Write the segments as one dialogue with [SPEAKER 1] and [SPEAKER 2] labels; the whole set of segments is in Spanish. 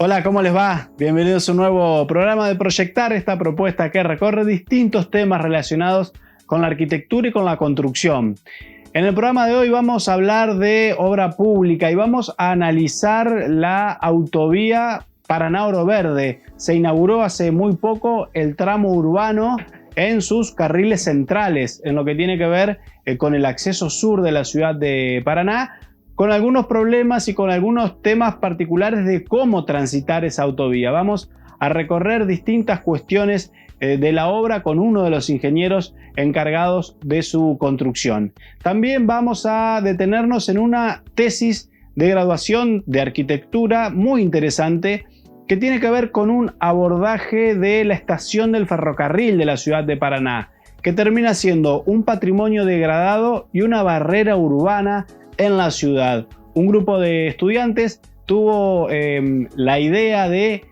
[SPEAKER 1] Hola, ¿cómo les va? Bienvenidos a un nuevo programa de Proyectar, esta propuesta que recorre distintos temas relacionados con la arquitectura y con la construcción. En el programa de hoy vamos a hablar de obra pública y vamos a analizar la autovía Paraná-Oro Verde. Se inauguró hace muy poco el tramo urbano en sus carriles centrales, en lo que tiene que ver con el acceso sur de la ciudad de Paraná, con algunos problemas y con algunos temas particulares de cómo transitar esa autovía. Vamos a recorrer distintas cuestiones de la obra con uno de los ingenieros encargados de su construcción. También vamos a detenernos en una tesis de graduación de arquitectura muy interesante que tiene que ver con un abordaje de la estación del ferrocarril de la ciudad de Paraná, que termina siendo un patrimonio degradado y una barrera urbana en la ciudad. Un grupo de estudiantes tuvo la idea de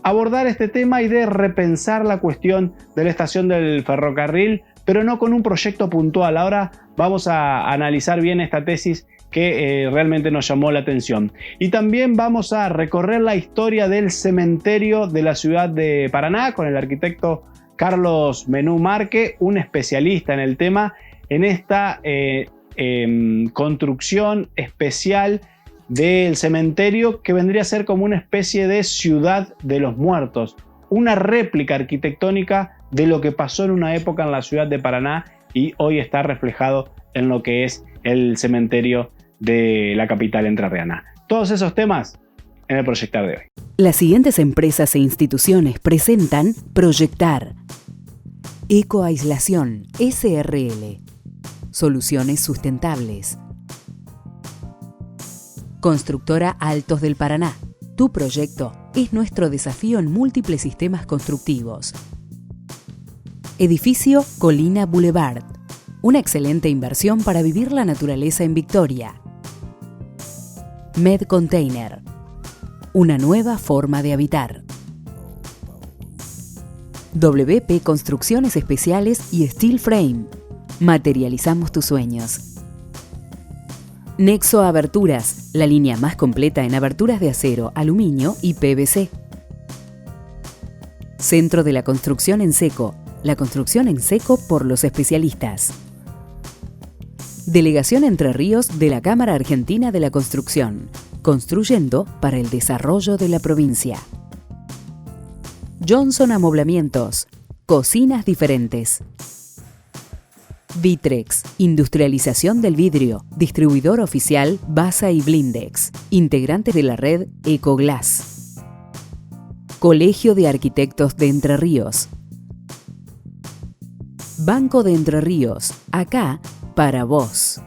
[SPEAKER 1] abordar este tema y de repensar la cuestión de la estación del ferrocarril, pero no con un proyecto puntual. Ahora vamos a analizar bien esta tesis que realmente nos llamó la atención. Y también vamos a recorrer la historia del cementerio de la ciudad de Paraná con el arquitecto Carlos Menú Marque, un especialista en el tema, en esta construcción especial del cementerio que vendría a ser como una especie de ciudad de los muertos, una réplica arquitectónica de lo que pasó en una época en la ciudad de Paraná y hoy está reflejado en lo que es el cementerio de la capital entrerriana. Todos esos temas en el Proyectar de hoy.
[SPEAKER 2] Las siguientes empresas e instituciones presentan Proyectar. Ecoaislación SRL. Soluciones sustentables. Constructora Altos del Paraná. Tu proyecto es nuestro desafío en múltiples sistemas constructivos. Edificio Colina Boulevard. Una excelente inversión para vivir la naturaleza en Victoria. Med Container. Una nueva forma de habitar. WP Construcciones Especiales y Steel Frame. Materializamos tus sueños. Nexo Aberturas, la línea más completa en aberturas de acero, aluminio y PVC. Centro de la Construcción en Seco, la construcción en seco por los especialistas. Delegación Entre Ríos de la Cámara Argentina de la Construcción, construyendo para el desarrollo de la provincia. Johnson Amoblamientos, cocinas diferentes. Vitrex, industrialización del vidrio, distribuidor oficial Basa y Blindex, integrantes de la red Ecoglass. Colegio de Arquitectos de Entre Ríos. Banco de Entre Ríos, acá para vos.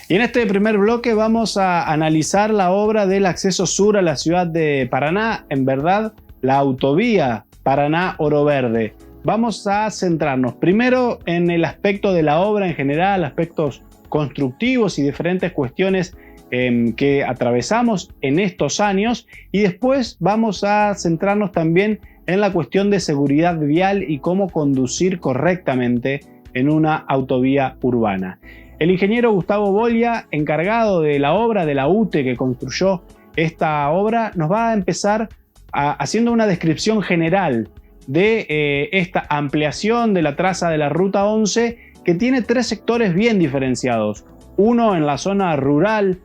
[SPEAKER 1] Y en este primer bloque vamos a analizar la obra del acceso sur a la ciudad de Paraná, en verdad, la autovía Paraná-Oro Verde. Vamos a centrarnos primero en el aspecto de la obra en general, aspectos constructivos y diferentes cuestiones que atravesamos en estos años, y después vamos a centrarnos también en la cuestión de seguridad vial y cómo conducir correctamente en una autovía urbana. El ingeniero Gustavo Bolia, encargado de la obra de la UTE que construyó esta obra, nos va a empezar haciendo una descripción general de esta ampliación de la traza de la Ruta 11, que tiene tres sectores bien diferenciados. Uno en la zona rural,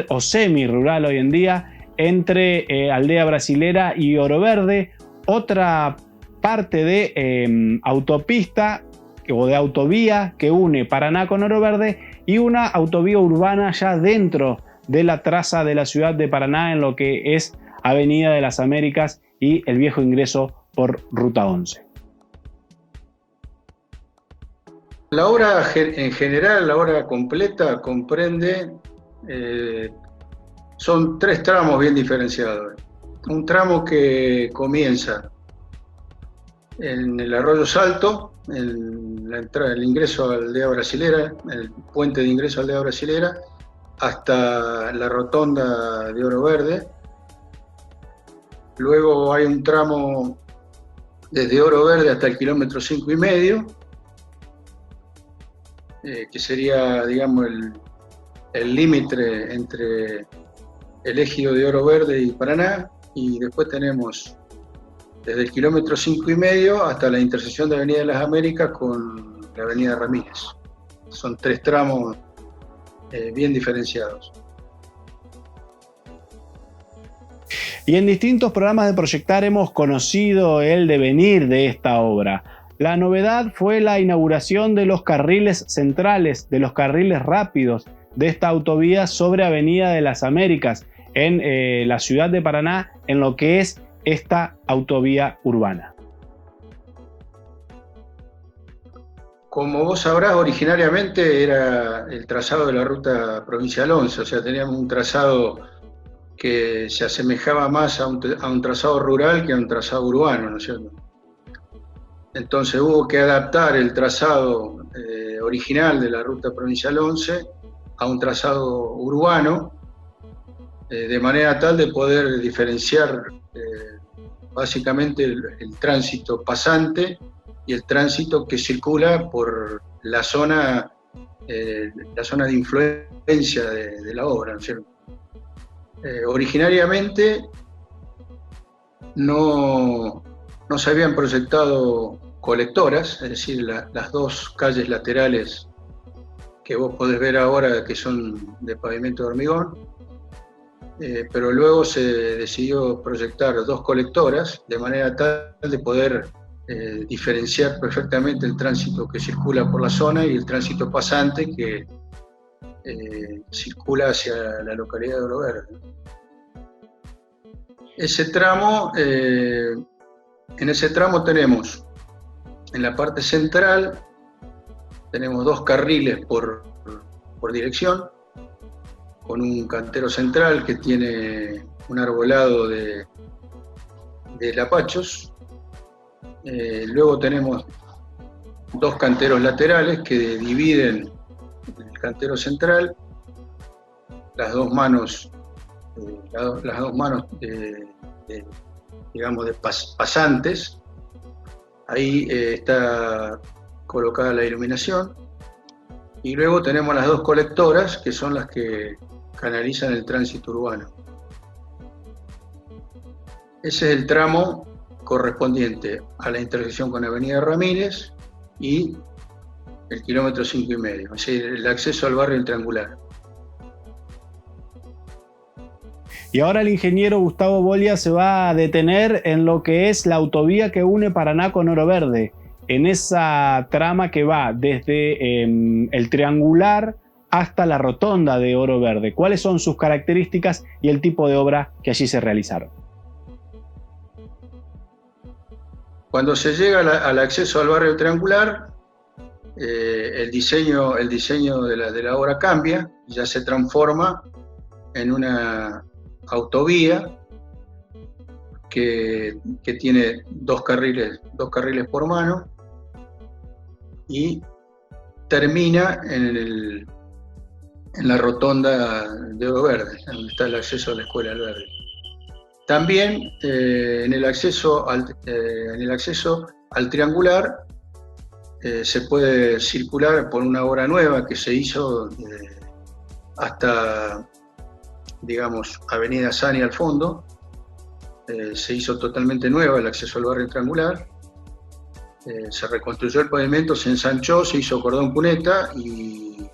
[SPEAKER 1] o semi-rural hoy en día, entre Aldea Brasilera y Oro Verde. Otra parte de autopista o de autovía que une Paraná con Oro Verde, y una autovía urbana ya dentro de la traza de la ciudad de Paraná en lo que es Avenida de las Américas y el viejo ingreso por Ruta 11.
[SPEAKER 3] La obra en general, la obra completa, comprende, son tres tramos bien diferenciados. Un tramo que comienza en el Arroyo Salto, el ingreso a Aldea Brasilera, el puente de ingreso a Aldea Brasilera, hasta la rotonda de Oro Verde. Luego hay un tramo desde Oro Verde hasta el kilómetro 5,5, que sería, digamos, el límite entre el ejido de Oro Verde y Paraná, y después tenemos desde el kilómetro 5,5 hasta la intersección de Avenida de las Américas con la Avenida Ramírez. Son 3 tramos bien diferenciados.
[SPEAKER 1] Y en distintos programas de Proyectar hemos conocido el devenir de esta obra. La novedad fue la inauguración de los carriles centrales, de los carriles rápidos de esta autovía sobre Avenida de las Américas, en la ciudad de Paraná, en lo que es esta autovía urbana.
[SPEAKER 3] Como vos sabrás, originariamente era el trazado de la ruta provincial 11, o sea, teníamos un trazado que se asemejaba más a un trazado rural que a un trazado urbano, ¿no es cierto? Entonces hubo que adaptar el trazado original de la ruta provincial 11 a un trazado urbano, de manera tal de poder diferenciar básicamente el tránsito pasante y el tránsito que circula por la zona de influencia de la obra, ¿no es cierto? Originariamente no se habían proyectado colectoras, es decir, las 2 calles laterales que vos podés ver ahora, que son de pavimento de hormigón, pero luego se decidió proyectar 2 colectoras de manera tal de poder diferenciar perfectamente el tránsito que circula por la zona y el tránsito pasante que circula hacia la localidad de Oro Verde. En ese tramo tenemos, en la parte central, tenemos 2 carriles por dirección, con un cantero central que tiene un arbolado de lapachos. Luego tenemos 2 canteros laterales que dividen el cantero central, las dos manos digamos, de pasantes. Ahí está colocada la iluminación, y luego tenemos las 2 colectoras que son las que canalizan el tránsito urbano. Ese es el tramo correspondiente a la intersección con Avenida Ramírez y el kilómetro 5,5, es decir, el acceso al barrio Triangular.
[SPEAKER 1] Y ahora el ingeniero Gustavo Bolia se va a detener en lo que es la autovía que une Paraná con Oro Verde, en esa trama que va desde el Triangular hasta la rotonda de Oro Verde. ¿Cuáles son sus características y el tipo de obra que allí se realizaron?
[SPEAKER 3] Cuando se llega al acceso al barrio Triangular, el diseño de la obra cambia, ya se transforma en una autovía que tiene 2 carriles por mano y termina en la rotonda de Oro Verde, donde está el acceso a la Escuela del Verde. También en el acceso al Triangular se puede circular por una obra nueva que se hizo hasta, digamos, Avenida Sani al fondo. Se hizo totalmente nueva el acceso al barrio Triangular. Se reconstruyó el pavimento, se ensanchó, se hizo cordón cuneta y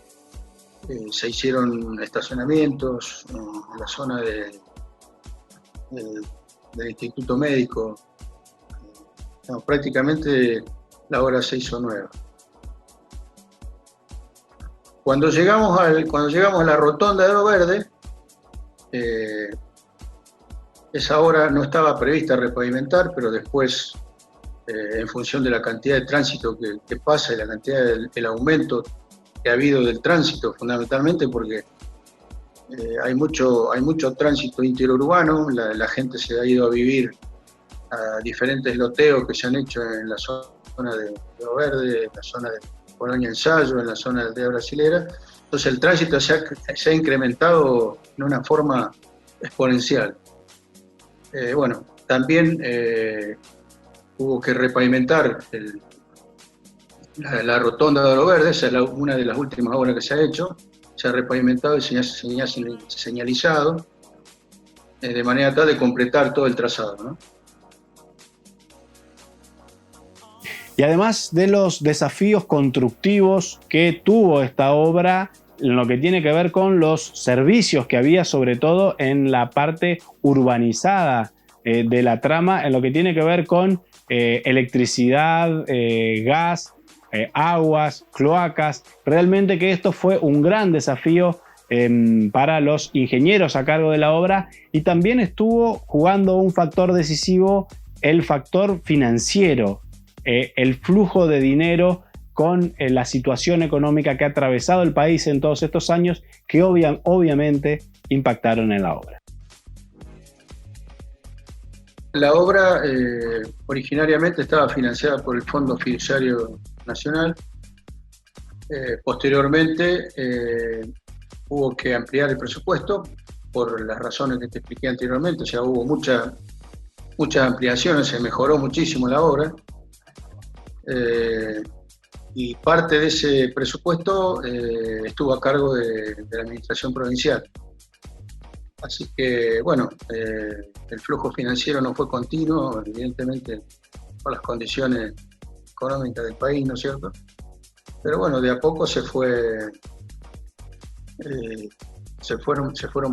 [SPEAKER 3] se hicieron estacionamientos en la zona del Instituto Médico. Prácticamente la obra se hizo nueva. Cuando llegamos a la rotonda de Oro Verde, esa obra no estaba prevista repavimentar, pero después, en función de la cantidad de tránsito que pasa y la cantidad del aumento que ha habido del tránsito, fundamentalmente porque hay mucho tránsito interurbano, la gente se ha ido a vivir a diferentes loteos que se han hecho en la zona de Oro Verde, en la zona de Colonia Ensayo, en la zona de Aldea Brasilera. Entonces el tránsito se ha incrementado de una forma exponencial. Bueno, también hubo que repavimentar la rotonda de Oro Verde, esa es una de las últimas obras que se ha hecho. Se ha repavimentado y señalizado. de manera tal de completar todo el trazado, ¿no?
[SPEAKER 1] Y además de los desafíos constructivos que tuvo esta obra, en lo que tiene que ver con los servicios que había, sobre todo en la parte urbanizada de la trama, en lo que tiene que ver con electricidad, gas, aguas, cloacas. Realmente que esto fue un gran desafío para los ingenieros a cargo de la obra, y también estuvo jugando un factor decisivo, el factor financiero, el flujo de dinero con la situación económica que ha atravesado el país en todos estos años, que obviamente impactaron en la obra.
[SPEAKER 3] La obra originariamente estaba financiada por el Fondo Fiduciario Nacional. Posteriormente hubo que ampliar el presupuesto por las razones que te expliqué anteriormente. O sea, hubo muchas ampliaciones, se mejoró muchísimo la obra. Y parte de ese presupuesto estuvo a cargo de la administración provincial. Así que, bueno, el flujo financiero no fue continuo, evidentemente, por las condiciones económicas del país, ¿no es cierto? Pero bueno, de a poco se fueron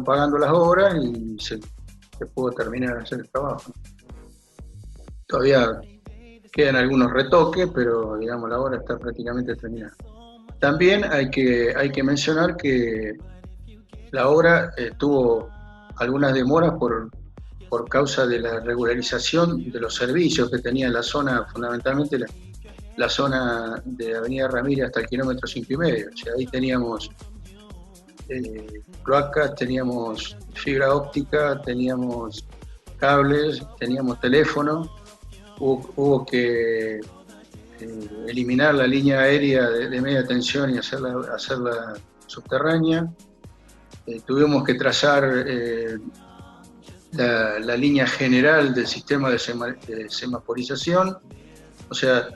[SPEAKER 3] pagando las obras y se pudo terminar de hacer el trabajo. Todavía quedan algunos retoques, pero digamos la obra está prácticamente terminada. También hay que mencionar que la obra tuvo algunas demoras por causa de la regularización de los servicios que tenía la zona, fundamentalmente la zona de Avenida Ramírez hasta el kilómetro 5,5. O sea, ahí teníamos cloacas, teníamos fibra óptica, teníamos cables, teníamos teléfono. Hubo que eliminar la línea aérea de media tensión y hacerla subterránea. Tuvimos que trazar la línea general del sistema de semaforización, o sea,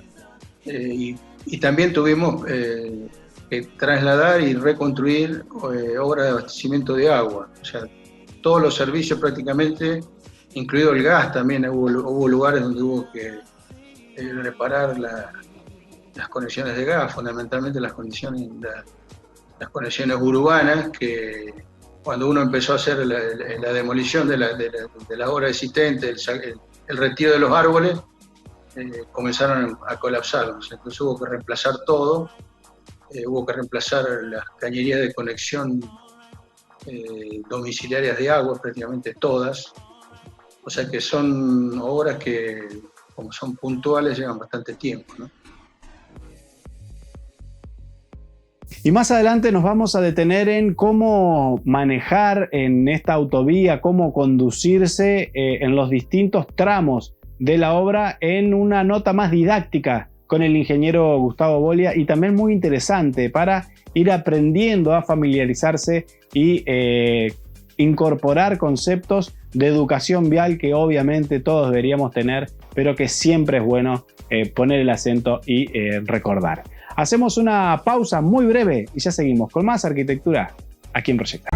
[SPEAKER 3] y también tuvimos que trasladar y reconstruir obras de abastecimiento de agua. O sea, todos los servicios prácticamente, incluido el gas, también hubo lugares donde hubo que reparar las conexiones de gas, fundamentalmente las conexiones urbanas, que cuando uno empezó a hacer la demolición de la obra existente, el retiro de los árboles, comenzaron a colapsar. Entonces hubo que reemplazar todo, hubo que reemplazar las cañerías de conexión domiciliarias de agua, prácticamente todas. O sea que son obras que, como son puntuales, llevan bastante tiempo, ¿no?
[SPEAKER 1] Y más adelante nos vamos a detener en cómo manejar en esta autovía, cómo conducirse en los distintos tramos de la obra, en una nota más didáctica con el ingeniero Gustavo Bolia, y también muy interesante para ir aprendiendo a familiarizarse y incorporar conceptos de educación vial que obviamente todos deberíamos tener, pero que siempre es bueno poner el acento y recordar. Hacemos una pausa muy breve y ya seguimos con más arquitectura aquí en Proyectar.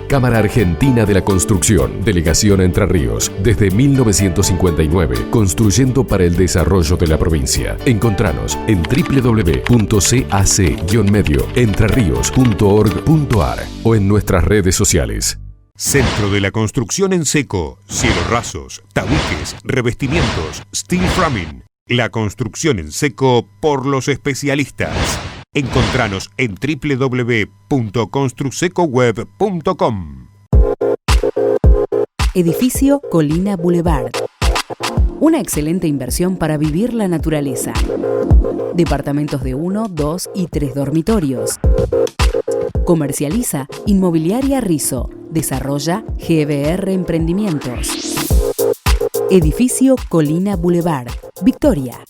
[SPEAKER 4] Cámara Argentina de la Construcción, Delegación Entre Ríos, desde 1959, construyendo para el desarrollo de la provincia. Encontranos en www.cac-medioentreríos.org.ar o en nuestras redes sociales.
[SPEAKER 5] Centro de la Construcción en Seco, cielos rasos, tabiques, revestimientos, steel framing. La construcción en seco por los especialistas. Encontranos en www.construsecoweb.com.
[SPEAKER 2] Edificio Colina Boulevard. Una excelente inversión para vivir la naturaleza. Departamentos de 1, 2 y 3 dormitorios. Comercializa Inmobiliaria Rizo. Desarrolla GBR Emprendimientos. Edificio Colina Boulevard, Victoria.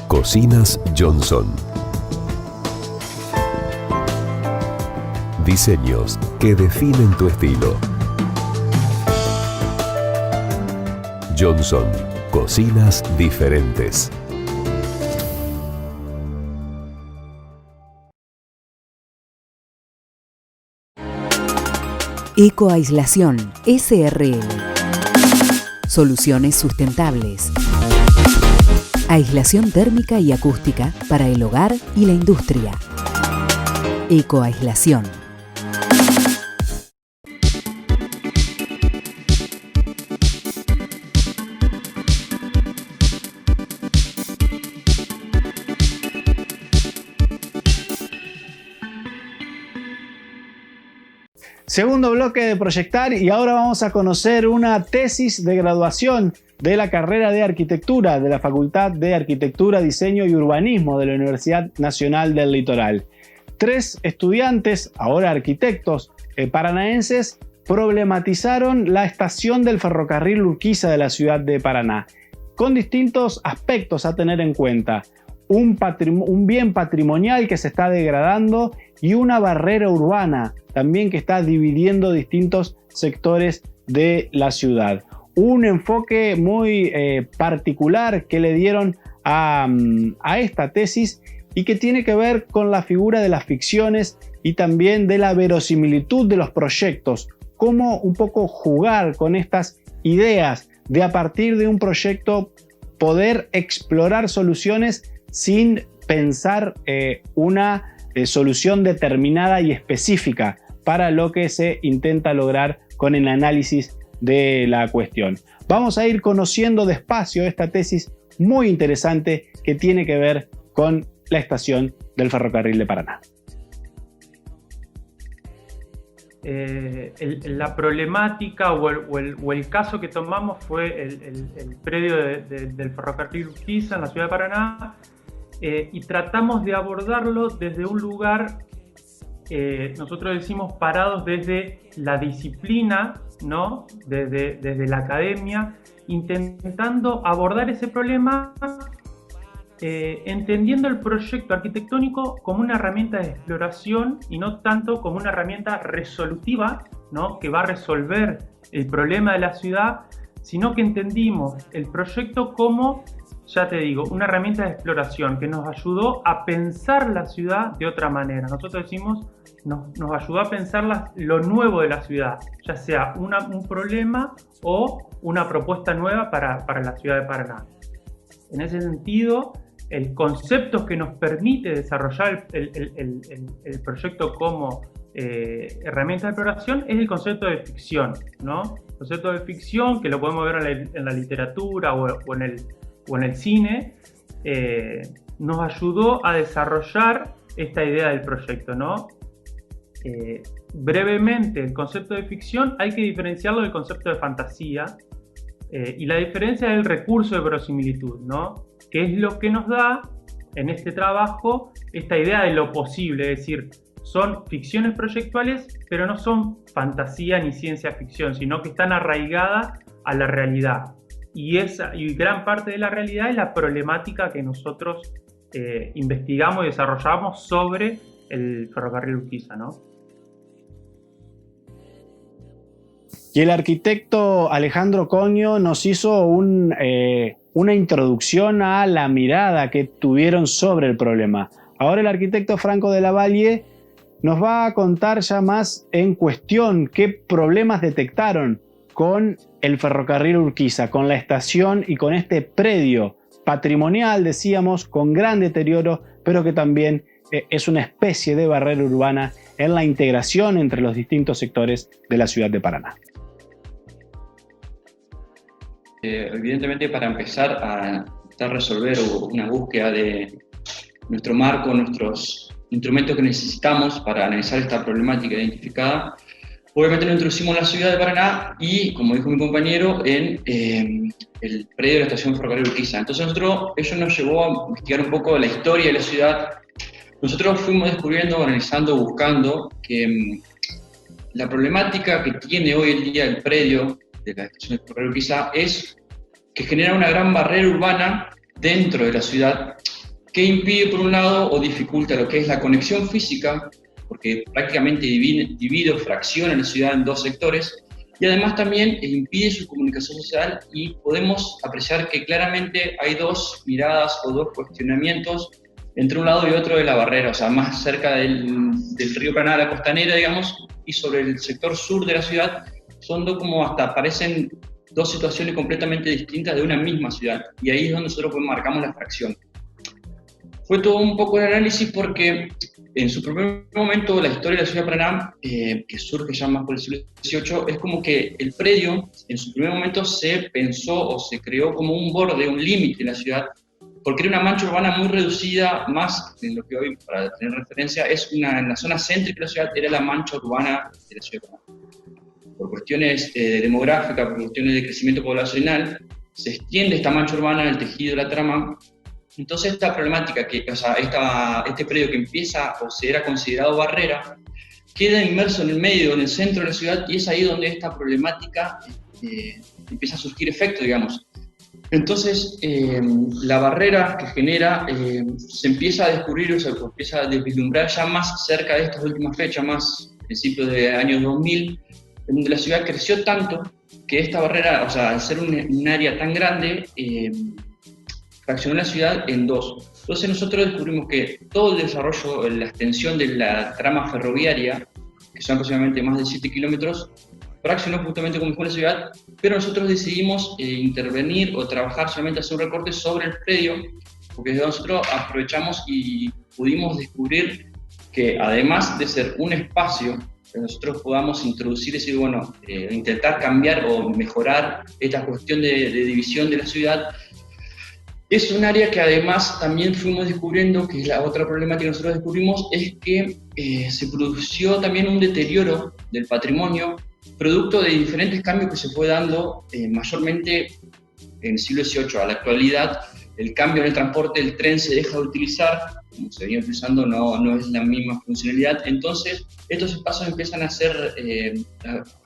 [SPEAKER 4] Cocinas Johnson. Diseños que definen tu estilo. Johnson, cocinas diferentes.
[SPEAKER 2] Ecoaislación SRL. Soluciones sustentables. Aislación térmica y acústica para el hogar y la industria. Ecoaislación.
[SPEAKER 1] Segundo bloque de Proyectar, y ahora vamos a conocer una tesis de graduación de la carrera de Arquitectura de la Facultad de Arquitectura, Diseño y Urbanismo de la Universidad Nacional del Litoral. 3 estudiantes, ahora arquitectos paranaenses, problematizaron la estación del ferrocarril Urquiza de la ciudad de Paraná, con distintos aspectos a tener en cuenta. Un bien patrimonial que se está degradando y una barrera urbana también que está dividiendo distintos sectores de la ciudad. Un enfoque muy particular que le dieron a esta tesis y que tiene que ver con la figura de las ficciones y también de la verosimilitud de los proyectos. Cómo un poco jugar con estas ideas de a partir de un proyecto poder explorar soluciones sin pensar una solución determinada y específica para lo que se intenta lograr con el análisis de la cuestión. Vamos a ir conociendo despacio esta tesis muy interesante que tiene que ver con la estación del ferrocarril de Paraná.
[SPEAKER 6] La problemática o el caso que tomamos fue el predio del ferrocarril Urquiza en la ciudad de Paraná, y tratamos de abordarlo desde un lugar, nosotros decimos parados desde la disciplina, ¿no? desde la academia, intentando abordar ese problema, entendiendo el proyecto arquitectónico como una herramienta de exploración y no tanto como una herramienta resolutiva, ¿no? que va a resolver el problema de la ciudad, sino que entendimos el proyecto como, ya te digo, una herramienta de exploración que nos ayudó a pensar la ciudad de otra manera. Nosotros decimos, nos ayudó a pensar lo nuevo de la ciudad, ya sea un problema o una propuesta nueva para la ciudad de Paraná. En ese sentido, el concepto que nos permite desarrollar el proyecto como herramienta de exploración es el concepto de ficción, ¿no? El concepto de ficción, que lo podemos ver en la literatura o en el cine, nos ayudó a desarrollar esta idea del proyecto, ¿no? Brevemente, el concepto de ficción hay que diferenciarlo del concepto de fantasía, y la diferencia es el recurso de verosimilitud, ¿no? Que es lo que nos da en este trabajo esta idea de lo posible, es decir, son ficciones proyectuales, pero no son fantasía ni ciencia ficción, sino que están arraigadas a la realidad. Y gran parte de la realidad es la problemática que nosotros investigamos y desarrollamos sobre el ferrocarril Urquiza, ¿no?
[SPEAKER 1] Y el arquitecto Alejandro Coño nos hizo una introducción a la mirada que tuvieron sobre el problema. Ahora el arquitecto Franco de la Valle nos va a contar ya más en cuestión qué problemas detectaron con el ferrocarril Urquiza, con la estación y con este predio patrimonial, decíamos, con gran deterioro, pero que también es una especie de barrera urbana en la integración entre los distintos sectores de la ciudad de Paraná.
[SPEAKER 7] Evidentemente, para empezar a intentar resolver una búsqueda de nuestro marco, nuestros instrumentos que necesitamos para analizar esta problemática identificada, obviamente nos introducimos en la ciudad de Paraná y, como dijo mi compañero, en el predio de la estación ferrocarril Urquiza. Entonces eso nos llevó a investigar un poco la historia de la ciudad. Nosotros fuimos descubriendo, analizando, buscando que la problemática que tiene hoy en día el predio de la estación de ferrocarril Urquiza es que genera una gran barrera urbana dentro de la ciudad que impide, por un lado, o dificulta lo que es la conexión física porque prácticamente divide o fracciona la ciudad en dos sectores, y además también impide su comunicación social, y podemos apreciar que claramente hay dos miradas o dos cuestionamientos entre un lado y otro de la barrera, o sea, más cerca del río Paraná, la costanera, digamos, y sobre el sector sur de la ciudad, son como hasta parecen dos situaciones completamente distintas de una misma ciudad, y ahí es donde nosotros marcamos la fracción. Fue todo un poco el análisis porque en su primer momento la historia de la ciudad de Paraná, que surge ya más por el siglo XVIII, es como que el predio en su primer momento se pensó o se creó como un borde, un límite de la ciudad, porque era una mancha urbana muy reducida, más en lo que hoy, para tener referencia, en la zona céntrica de la ciudad era la mancha urbana de la ciudad de Paraná. Por cuestiones demográficas, por cuestiones de crecimiento poblacional, se extiende esta mancha urbana en el tejido de la trama. Entonces esta problemática, este predio que empieza o se era considerado barrera, queda inmerso en el medio, en el centro de la ciudad, y es ahí donde esta problemática empieza a surgir efecto, digamos. Entonces, la barrera que genera se empieza a descubrir, o sea, empieza a desvislumbrar ya más cerca de estas últimas fechas, más principios de años 2000, en donde la ciudad creció tanto que esta barrera, o sea, al ser un área tan grande, fraccionó la ciudad en dos. Entonces nosotros descubrimos que todo el desarrollo, la extensión de la trama ferroviaria, que son aproximadamente más de 7 kilómetros, fraccionó justamente como fue la ciudad, pero nosotros decidimos intervenir o trabajar solamente hacer un recorte sobre el predio, porque nosotros aprovechamos y pudimos descubrir que además de ser un espacio que nosotros podamos introducir, es decir, bueno, intentar cambiar o mejorar esta cuestión de división de la ciudad, es un área que además también fuimos descubriendo, que es la otra problemática que nosotros descubrimos, es que se produjo también un deterioro del patrimonio, producto de diferentes cambios que se fue dando mayormente en el siglo XVIII. A la actualidad, el cambio en el transporte, el tren se deja de utilizar, como se venía utilizando no es la misma funcionalidad, entonces estos espacios empiezan a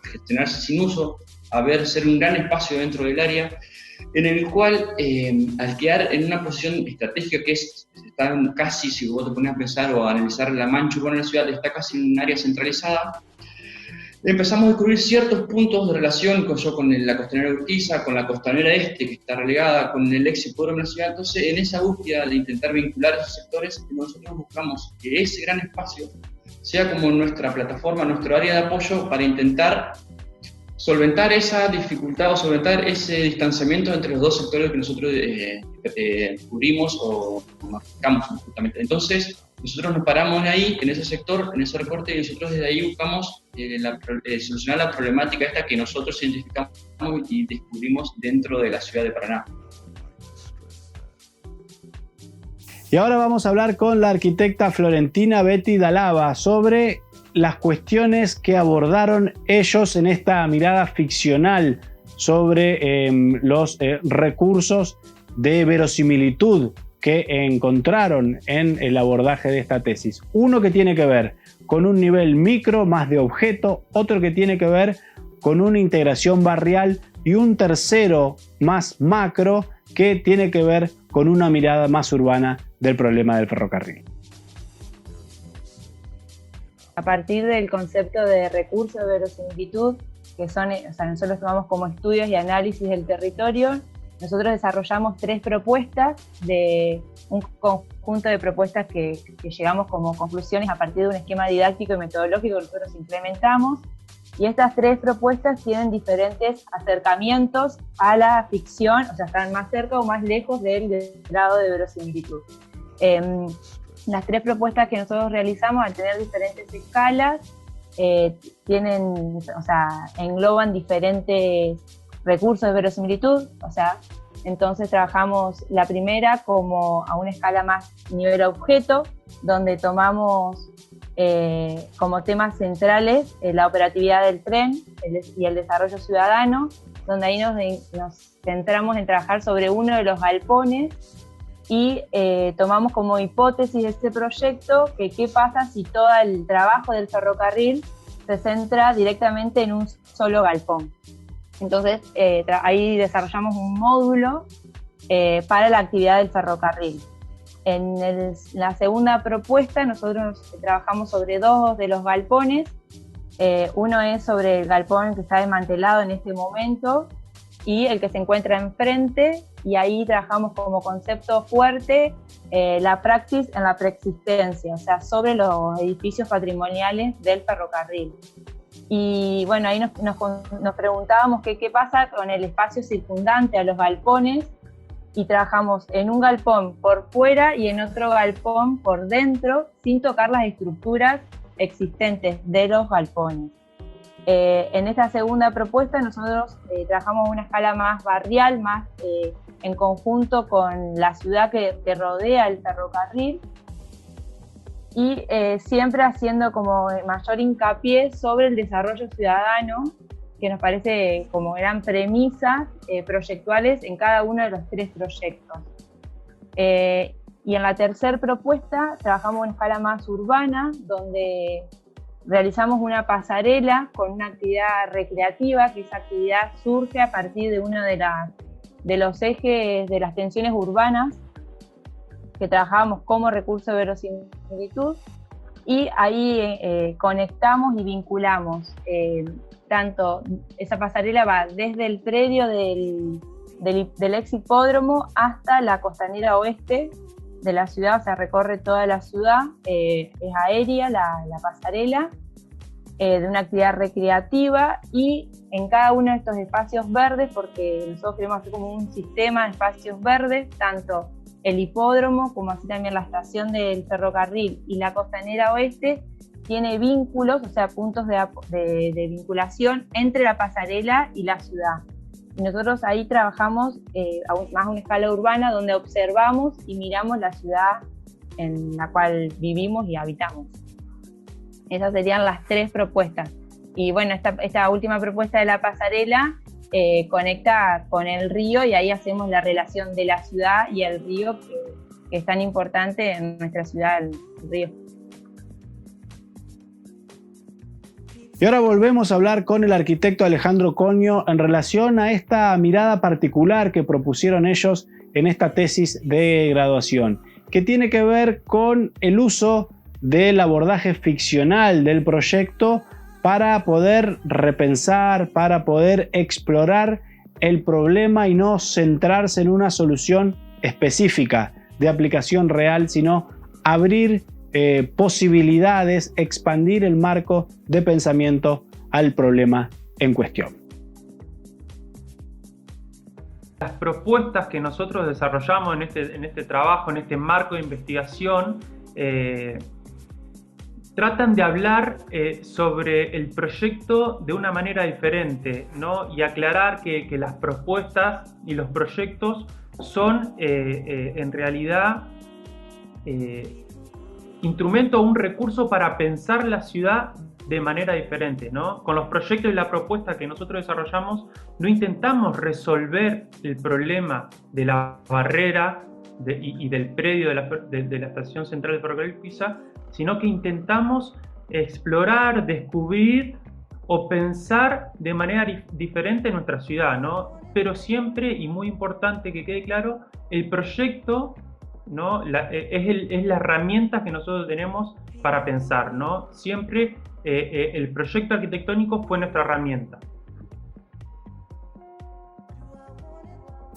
[SPEAKER 7] gestionarse sin uso, a ser un gran espacio dentro del área, en el cual, al quedar en una posición estratégica que está casi, si vos te pones a pensar o a analizar la mancha urbana de la ciudad, está casi en un área centralizada, empezamos a descubrir ciertos puntos de relación con la costanera de Urquiza, con la costanera este, que está relegada, con el ex hipódromo de la ciudad. Entonces, en esa búsqueda de intentar vincular esos sectores, nosotros buscamos que ese gran espacio sea como nuestra plataforma, nuestro área de apoyo para intentar solventar esa dificultad o solventar ese distanciamiento entre los dos sectores que nosotros cubrimos o marcamos justamente. Entonces, nosotros nos paramos ahí, en ese sector, en ese recorte, y nosotros desde ahí buscamos solucionar la problemática esta que nosotros identificamos y descubrimos dentro de la ciudad de Paraná.
[SPEAKER 1] Y ahora vamos a hablar con la arquitecta florentina Betty Dalava sobre las cuestiones que abordaron ellos en esta mirada ficcional sobre los recursos de verosimilitud que encontraron en el abordaje de esta tesis. Uno que tiene que ver con un nivel micro, más de objeto, otro que tiene que ver con una integración barrial y un tercero más macro que tiene que ver con una mirada más urbana del problema del ferrocarril.
[SPEAKER 8] A partir del concepto de recursos de verosimilitud, que son, nosotros tomamos como estudios y análisis del territorio, nosotros desarrollamos 3 propuestas de un conjunto de propuestas que llegamos como conclusiones a partir de un esquema didáctico y metodológico que nosotros implementamos. Y estas 3 propuestas tienen diferentes acercamientos a la ficción, o sea, están más cerca o más lejos del grado de verosimilitud. Las 3 propuestas que nosotros realizamos, al tener diferentes escalas, engloban diferentes recursos de verosimilitud, entonces trabajamos la primera como a una escala más nivel objeto, donde tomamos como temas centrales la operatividad del tren y el desarrollo ciudadano, donde ahí nos centramos en trabajar sobre uno de los galpones y tomamos como hipótesis de este proyecto que qué pasa si todo el trabajo del ferrocarril se centra directamente en un solo galpón. Entonces ahí desarrollamos un módulo para la actividad del ferrocarril. En la segunda propuesta nosotros trabajamos sobre 2 de los galpones. Uno es sobre el galpón que está desmantelado en este momento y el que se encuentra enfrente, y ahí trabajamos como concepto fuerte la praxis en la preexistencia, o sea, sobre los edificios patrimoniales del ferrocarril. Y bueno, ahí nos preguntábamos qué pasa con el espacio circundante a los galpones, y trabajamos en un galpón por fuera y en otro galpón por dentro, sin tocar las estructuras existentes de los galpones. En esta segunda propuesta nosotros trabajamos a una escala más barrial, más en conjunto con la ciudad que rodea el ferrocarril, y siempre haciendo como mayor hincapié sobre el desarrollo ciudadano, que nos parece como gran premisa proyectuales en cada uno de los 3 proyectos. Y en la tercera propuesta trabajamos en una escala más urbana, donde realizamos una pasarela con una actividad recreativa, que esa actividad surge a partir de uno de los ejes de las tensiones urbanas que trabajábamos como recurso de verosimilitud, y ahí conectamos y vinculamos tanto esa pasarela va desde el predio del ex hipódromo hasta la costanera oeste de la ciudad, o sea, recorre toda la ciudad, es aérea la pasarela, de una actividad recreativa, y en cada uno de estos espacios verdes, porque nosotros queremos hacer como un sistema de espacios verdes, tanto el hipódromo como así también la estación del ferrocarril y la costanera oeste, tiene vínculos, o sea, puntos de vinculación entre la pasarela y la ciudad. Y nosotros ahí trabajamos más a una escala urbana, donde observamos y miramos la ciudad en la cual vivimos y habitamos. Esas serían las 3 propuestas. Y bueno, esta última propuesta de la pasarela conecta con el río, y ahí hacemos la relación de la ciudad y el río, que es tan importante en nuestra ciudad, el río.
[SPEAKER 1] Y ahora volvemos a hablar con el arquitecto Alejandro Coño en relación a esta mirada particular que propusieron ellos en esta tesis de graduación, que tiene que ver con el uso del abordaje ficcional del proyecto para poder repensar, para poder explorar el problema y no centrarse en una solución específica de aplicación real, sino abrir posibilidades, expandir el marco de pensamiento al problema en cuestión.
[SPEAKER 6] Las propuestas que nosotros desarrollamos en este trabajo, en este marco de investigación, tratan de hablar sobre el proyecto de una manera diferente, ¿no? Y aclarar que las propuestas y los proyectos son en realidad instrumento o un recurso para pensar la ciudad de manera diferente, ¿no? Con los proyectos y la propuesta que nosotros desarrollamos, no intentamos resolver el problema de la barrera y del predio de la estación central de ferrocarril Pisa, sino que intentamos explorar, descubrir o pensar de manera diferente nuestra ciudad, ¿no? Pero siempre, y muy importante que quede claro, el proyecto, ¿no? es la herramienta que nosotros tenemos para pensar, ¿no? Siempre el proyecto arquitectónico fue nuestra herramienta.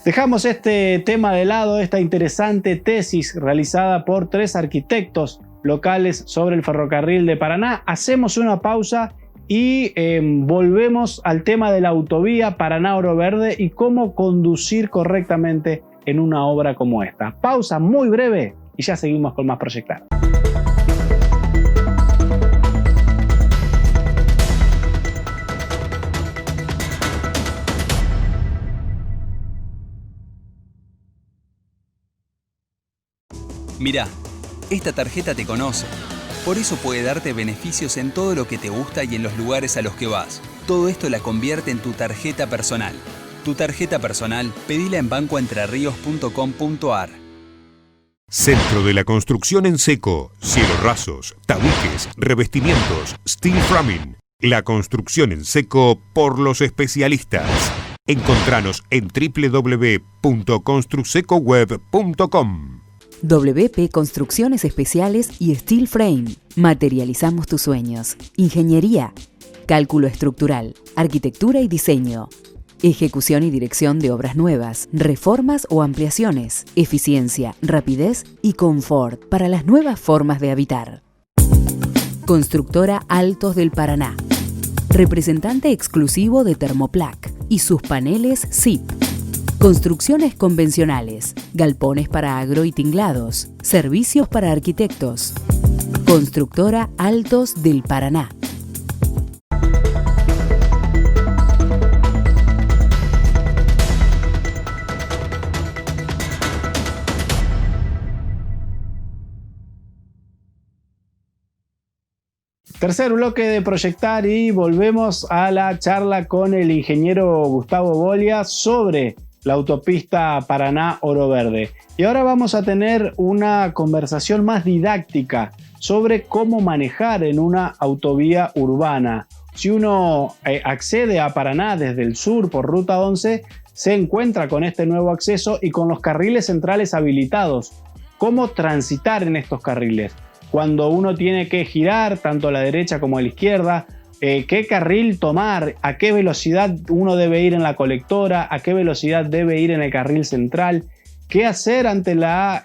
[SPEAKER 1] Dejamos este tema de lado, esta interesante tesis realizada por 3 arquitectos locales sobre el ferrocarril de Paraná. Hacemos una pausa y volvemos al tema de la autovía Paraná-Oro Verde y cómo conducir correctamente en una obra como esta. Pausa muy breve y ya seguimos con más Proyectar.
[SPEAKER 9] Mirá, esta tarjeta te conoce. Por eso puede darte beneficios en todo lo que te gusta y en los lugares a los que vas. Todo esto la convierte en tu tarjeta personal. Tu tarjeta personal, pedila en bancoentrerrios.com.ar.
[SPEAKER 5] Centro de la Construcción en Seco, cielos rasos, tabiques, revestimientos, steel framing. La construcción en seco por los especialistas. Encontranos en www.construsecoweb.com.
[SPEAKER 2] WP Construcciones Especiales y Steel Frame. Materializamos tus sueños. Ingeniería, cálculo estructural, arquitectura y diseño. Ejecución y dirección de obras nuevas, reformas o ampliaciones. Eficiencia, rapidez y confort para las nuevas formas de habitar. Constructora Altos del Paraná. Representante exclusivo de Thermoplac y sus paneles SIP. Construcciones convencionales, galpones para agro y tinglados, servicios para arquitectos. Constructora Altos del Paraná.
[SPEAKER 1] Tercer bloque de Proyectar y volvemos a la charla con el ingeniero Gustavo Bolia sobre la autopista Paraná-Oro Verde. Y ahora vamos a tener una conversación más didáctica sobre cómo manejar en una autovía urbana. Si uno accede a Paraná desde el sur por Ruta 11, se encuentra con este nuevo acceso y con los carriles centrales habilitados. ¿Cómo transitar en estos carriles? Cuando uno tiene que girar tanto a la derecha como a la izquierda, qué carril tomar, a qué velocidad uno debe ir en la colectora, a qué velocidad debe ir en el carril central, qué hacer ante la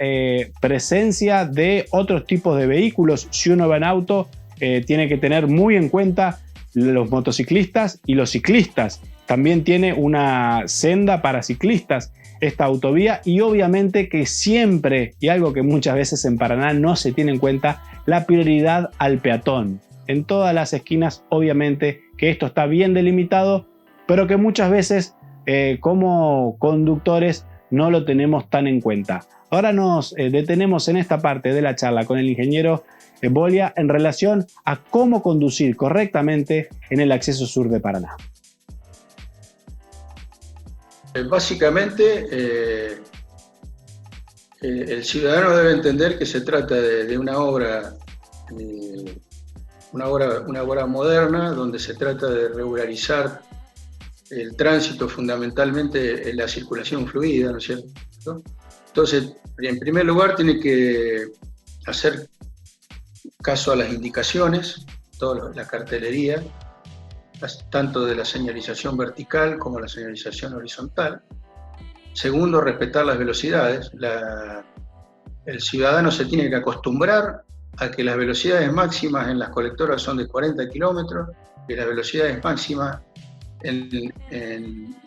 [SPEAKER 1] presencia de otros tipos de vehículos. Si uno va en auto, tiene que tener muy en cuenta los motociclistas y los ciclistas. También tiene una senda para ciclistas esta autovía, y obviamente que siempre, y algo que muchas veces en Paraná no se tiene en cuenta, la prioridad al peatón. En todas las esquinas, obviamente que esto está bien delimitado, pero que muchas veces como conductores no lo tenemos tan en cuenta. Ahora nos detenemos en esta parte de la charla con el ingeniero Bolia en relación a cómo conducir correctamente en el acceso sur de Paraná.
[SPEAKER 3] Básicamente, el ciudadano debe entender que se trata de una obra moderna, donde se trata de regularizar el tránsito, fundamentalmente en la circulación fluida, ¿no es cierto? Entonces, en primer lugar, tiene que hacer caso a las indicaciones, toda la cartelería, tanto de la señalización vertical como la señalización horizontal. Segundo, respetar las velocidades. El ciudadano se tiene que acostumbrar a que las velocidades máximas en las colectoras son de 40 kilómetros y las velocidades máximas en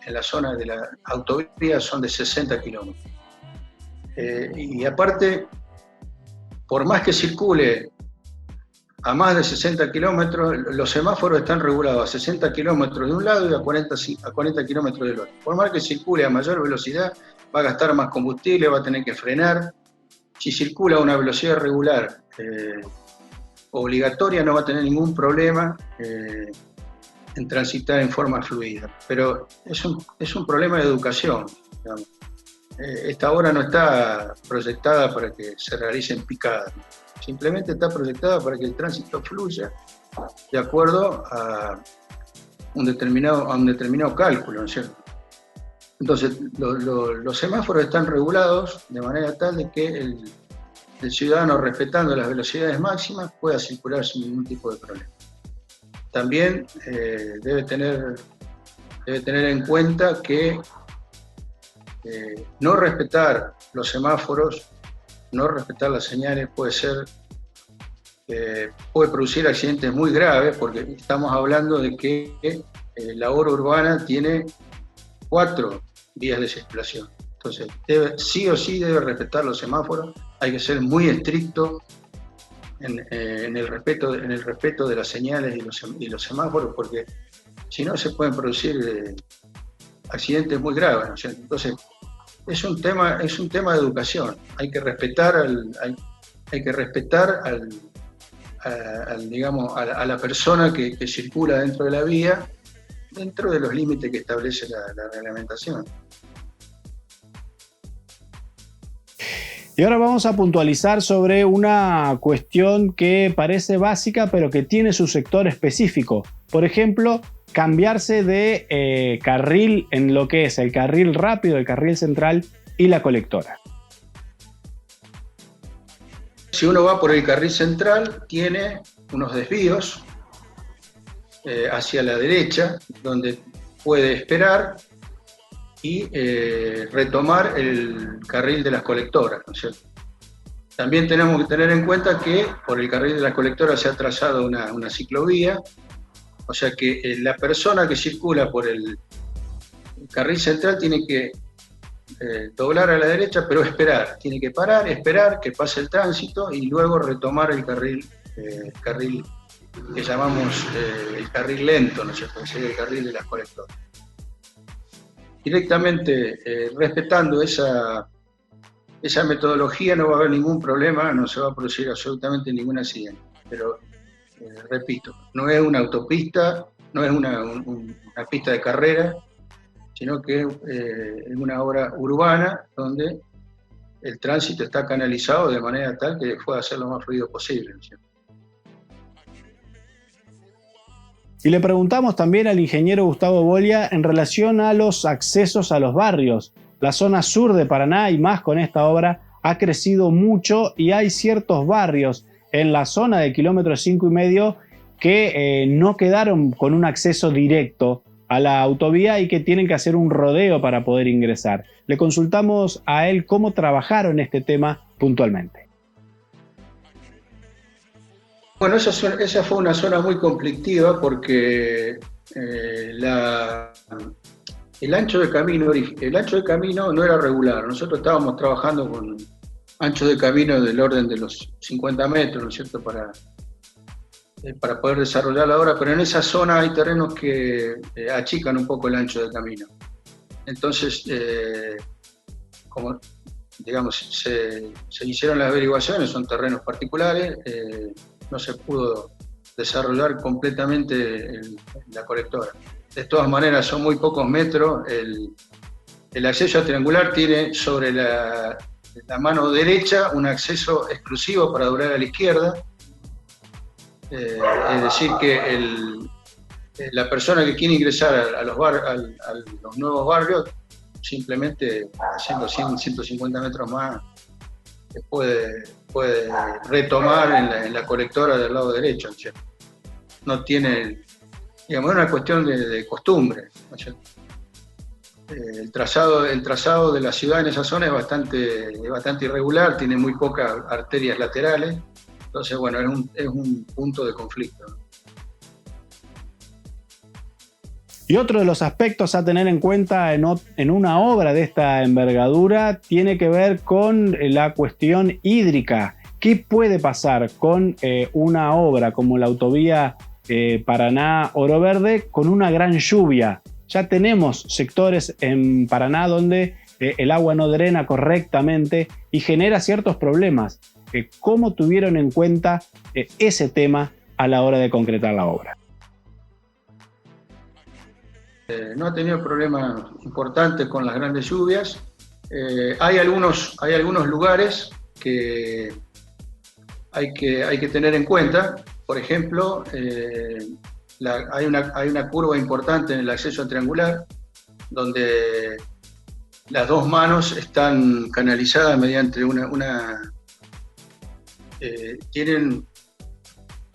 [SPEAKER 3] la zona de la autovía son de 60 kilómetros. Y aparte, por más que circule a más de 60 kilómetros, los semáforos están regulados a 60 kilómetros de un lado y a 40 kilómetros del otro. Por más que circule a mayor velocidad, va a gastar más combustible, va a tener que frenar. Si circula a una velocidad regular obligatoria, no va a tener ningún problema en transitar en forma fluida. Pero es un problema de educación, digamos. Esta obra no está proyectada para que se realicen picadas. Simplemente está proyectada para que el tránsito fluya de acuerdo a un determinado cálculo, ¿no es cierto? Entonces, los semáforos están regulados de manera tal de que el ciudadano, respetando las velocidades máximas, pueda circular sin ningún tipo de problema. También debe tener en cuenta que no respetar los semáforos, no respetar las señales puede producir accidentes muy graves, porque estamos hablando de que la obra urbana tiene 4 vías de circulación. Entonces, sí o sí debe respetar los semáforos. Hay que ser muy estricto en el respeto de las señales y los semáforos, porque si no se pueden producir accidentes muy graves, ¿no? Entonces, es un tema de educación. Hay que respetar a la persona que circula dentro de la vía, dentro de los límites que establece la reglamentación.
[SPEAKER 1] Y ahora vamos a puntualizar sobre una cuestión que parece básica, pero que tiene su sector específico. Por ejemplo, cambiarse de carril en lo que es el carril rápido, el carril central y la colectora.
[SPEAKER 3] si uno va por el carril central, tiene unos desvíos hacia la derecha, donde puede esperar y retomar el carril de las colectoras, ¿no es cierto? También tenemos que tener en cuenta que por el carril de las colectoras se ha trazado una ciclovía, o sea que la persona que circula por el carril central tiene que doblar a la derecha, pero esperar, tiene que parar, esperar que pase el tránsito y luego retomar el carril que llamamos el carril lento, ¿no es cierto? Que sería el carril de las colectoras. Directamente respetando esa metodología no va a haber ningún problema, no se va a producir absolutamente ningún accidente. Pero, repito, no es una autopista, no es una pista de carrera, sino que es una obra urbana donde el tránsito está canalizado de manera tal que pueda ser lo más fluido posible, ¿no es cierto?
[SPEAKER 1] Y le preguntamos también al ingeniero Gustavo Bolia en relación a los accesos a los barrios. La zona sur de Paraná, y más con esta obra, ha crecido mucho y hay ciertos barrios en la zona de kilómetro 5,5 que no quedaron con un acceso directo a la autovía y que tienen que hacer un rodeo para poder ingresar. Le consultamos a él cómo trabajaron este tema puntualmente.
[SPEAKER 3] Bueno, esa fue una zona muy conflictiva porque el ancho de camino no era regular. Nosotros estábamos trabajando con anchos de camino del orden de los 50 metros, ¿no es cierto?, para poder desarrollar la obra, pero en esa zona hay terrenos que achican un poco el ancho de camino. Entonces, como digamos, se hicieron las averiguaciones, son terrenos particulares, no se pudo desarrollar completamente la colectora. De todas maneras, son muy pocos metros. El acceso a triangular tiene sobre la mano derecha un acceso exclusivo para doblar a la izquierda. Es decir, que la persona que quiere ingresar a los nuevos barrios, simplemente haciendo 100, 150 metros más, puede retomar en la colectora del lado derecho, ¿no? No tiene, digamos, es una cuestión de costumbre, ¿no? El trazado de la ciudad en esa zona es bastante irregular, tiene muy pocas arterias laterales, entonces bueno, es un punto de conflicto, ¿no?
[SPEAKER 1] Y otro de los aspectos a tener en cuenta en una obra de esta envergadura tiene que ver con la cuestión hídrica. ¿Qué puede pasar con una obra como la autovía Paraná-Oro Verde con una gran lluvia? Ya tenemos sectores en Paraná donde el agua no drena correctamente y genera ciertos problemas. ¿Cómo tuvieron en cuenta ese tema a la hora de concretar la obra?
[SPEAKER 3] No ha tenido problemas importantes con las grandes lluvias. Hay algunos lugares que hay que tener en cuenta. Por ejemplo, hay una curva importante en el acceso al triangular, donde las dos manos están canalizadas mediante tienen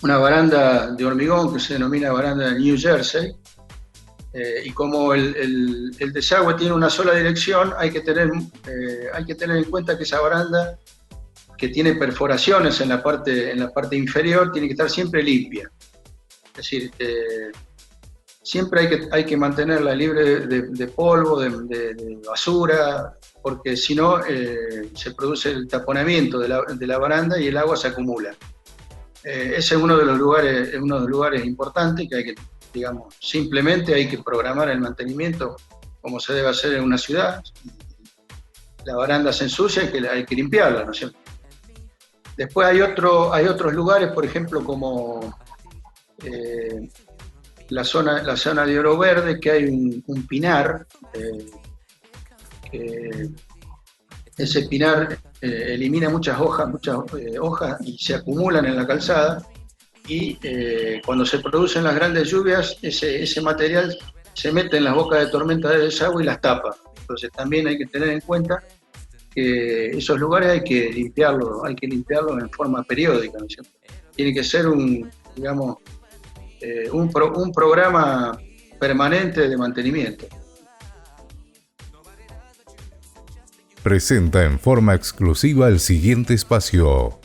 [SPEAKER 3] una baranda de hormigón que se denomina baranda de New Jersey. Y como el desagüe tiene una sola dirección, hay que tener en cuenta que esa baranda, que tiene perforaciones en la parte inferior, tiene que estar siempre limpia. Es decir, siempre hay que mantenerla libre de polvo, de basura, porque si no se produce el taponamiento de la baranda y el agua se acumula. Ese es uno de los lugares importantes que hay que, digamos, simplemente hay que programar el mantenimiento como se debe hacer en una ciudad. La baranda se ensucia y hay que limpiarla, ¿no es cierto? Después hay otros lugares, por ejemplo, como la zona de Oro Verde, que hay un pinar, ese pinar elimina muchas hojas y se acumulan en la calzada. Y cuando se producen las grandes lluvias, ese material se mete en las bocas de tormenta de desagüe y las tapa. Entonces también hay que tener en cuenta que esos lugares hay que limpiarlos en forma periódica, ¿no es cierto? Tiene que ser un programa permanente de mantenimiento.
[SPEAKER 10] Presenta en forma exclusiva el siguiente espacio.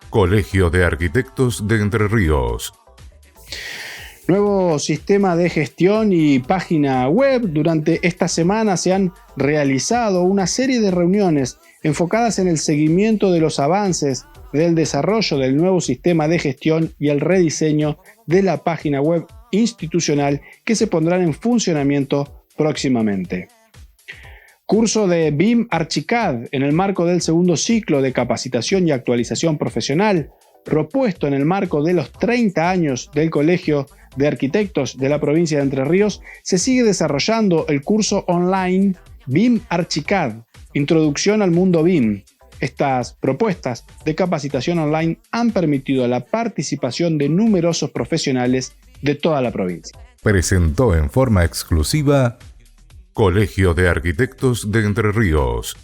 [SPEAKER 10] Colegio de Arquitectos de Entre Ríos.
[SPEAKER 1] Nuevo sistema de gestión y página web. Durante esta semana se han realizado una serie de reuniones enfocadas en el seguimiento de los avances del desarrollo del nuevo sistema de gestión y el rediseño de la página web institucional que se pondrán en funcionamiento próximamente. Curso de BIM Archicad en el marco del segundo ciclo de capacitación y actualización profesional, propuesto en el marco de los 30 años del Colegio de Arquitectos de la provincia de Entre Ríos, se sigue desarrollando el curso online BIM Archicad, Introducción al Mundo BIM. Estas propuestas de capacitación online han permitido la participación de numerosos profesionales de toda la provincia.
[SPEAKER 10] Presentó en forma exclusiva Colegio de Arquitectos de Entre Ríos.